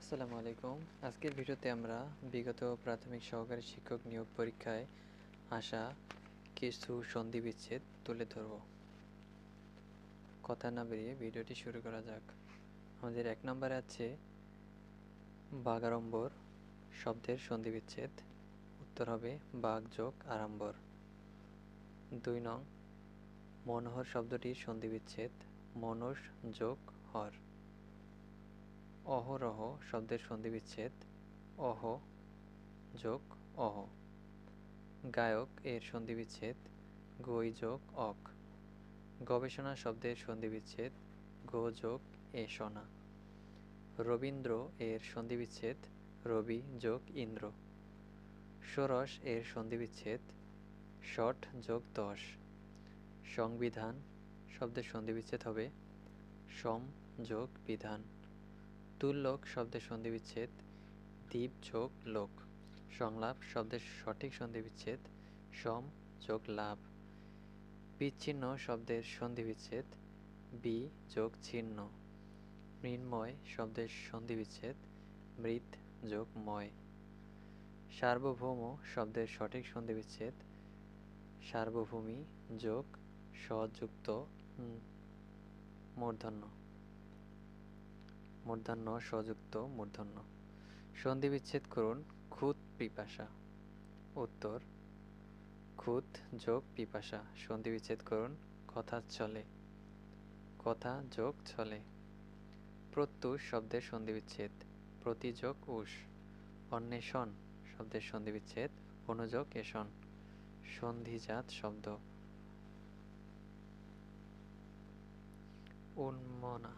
আসসালামু আলাইকুম। আজকের ভিডিওতে আমরা বিগত প্রাথমিক সহকারী শিক্ষক নিয়োগ পরীক্ষায় আসা কিছু সন্ধিবিচ্ছেদ তুলে ধরব। কথা না বেরিয়ে ভিডিওটি শুরু করা যাক। আমাদের ১ নম্বরে আছে বাগাড়ম্বর শব্দের সন্ধিবিচ্ছেদ। উত্তর হবে বাগ যোগ আড়ম্বর। ২ নং মনোহর শব্দটির সন্ধিবিচ্ছেদ মনস যোগ হর। অহরহ শব্দের সন্ধিবিচ্ছেদ অহ যোগ অহ। গায়ক এর সন্ধিবিচ্ছেদ গই যোগ অক। গবেষণা শব্দের সন্ধিবিচ্ছেদ গো যোগ এষণা। রবীন্দ্র এর সন্ধিবিচ্ছেদ রবি যোগ ইন্দ্র। ষোড়শ এর সন্ধিবিচ্ছেদ ষট যোগ দশ। সংবিধান শব্দের সন্ধিবিচ্ছেদ হবে সম যোগ বিধান। তুল্যক শব্দের সন্ধিবিচ্ছেদ দ্বীপ যোগ লোক। সংলাপ শব্দের সঠিক সন্ধিবিচ্ছেদ সম যোগ লাভ। বিচ্ছিন্ন শব্দের সন্ধিবিচ্ছেদ বি যোগ ছিন্ন। মৃন্ময় শব্দের সন্ধিবিচ্ছেদ মৃৎ যোগ ময়। সার্বভৌম শব্দের সঠিক সন্ধিবিচ্ছেদ সার্বভূমি যোগ সযুক্ত মূর্ধন্য মূর্ধন্য সযুক্ত মূর্ধন্য। সন্ধিবিচ্ছেদ করুন খুত পিপাসা। উত্তর খুত যোগ পিপাসা। সন্ধিবিচ্ছেদ করুন কথা চলে। কথা যোগ চলে। প্রত্যুষ শব্দের সন্ধিবিচ্ছেদ প্রতি যোগ উষ। অন্বেষণ শব্দের সন্ধিবিচ্ছেদ অনুযোগ এষণ। সন্ধিজাত শব্দ উন্মনা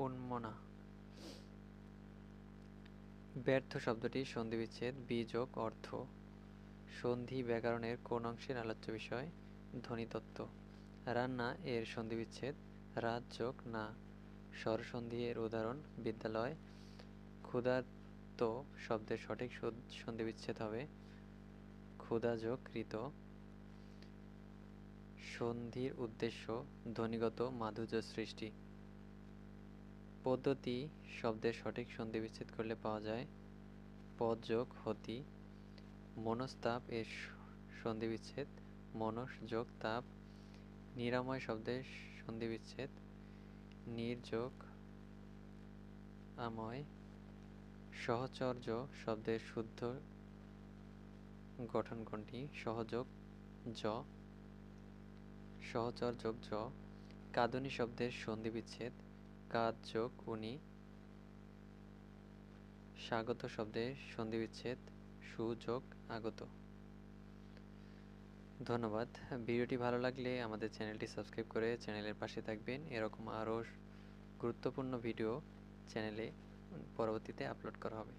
উন্মনা। ব্যর্থ শব্দটির সন্ধিবিচ্ছেদ বি যোগ অর্থ। সন্ধি ব্যাকরণের কোন অংশের আলোচ্য বিষয় ধ্বনিতত্ত্ব। রান্না এর সন্ধিবিচ্ছেদ রাত যোগ না। স্বরসন্ধি এর উদাহরণ বিদ্যালয়। ক্ষুধার্ত শব্দের সঠিক সন্ধিবিচ্ছেদ হবে ক্ষুধা যোগ কৃত। সন্ধির উদ্দেশ্য ধ্বনিগত মাধুর্য সৃষ্টি। পদ্ধতি শব্দের সঠিক সন্ধিবিচ্ছেদ করলে পাওয়া যায় পদ যোগ হতি। মনস্তাপ এর সন্ধিবিচ্ছেদ মনস যোগ তাপ। নিরাময় শব্দের সন্ধিবিচ্ছেদ নির যোগ আময়। সহচর্য শব্দের শুদ্ধ গঠন কোনটি সহযোগ জ। সহচর যোগ জ। কাঁদুনি শব্দের সন্ধিবিচ্ছেদ কাদ যোগ উনি। স্বাগত শব্দের সন্ধিবিচ্ছেদ সু যোগ আগত। ধন্যবাদ। ভিডিওটি ভালো লাগলে আমাদের চ্যানেলটি সাবস্ক্রাইব করে চ্যানেলের পাশে থাকবেন। এরকম আরও গুরুত্বপূর্ণ ভিডিও চ্যানেলে পরবর্তীতে আপলোড করা হবে।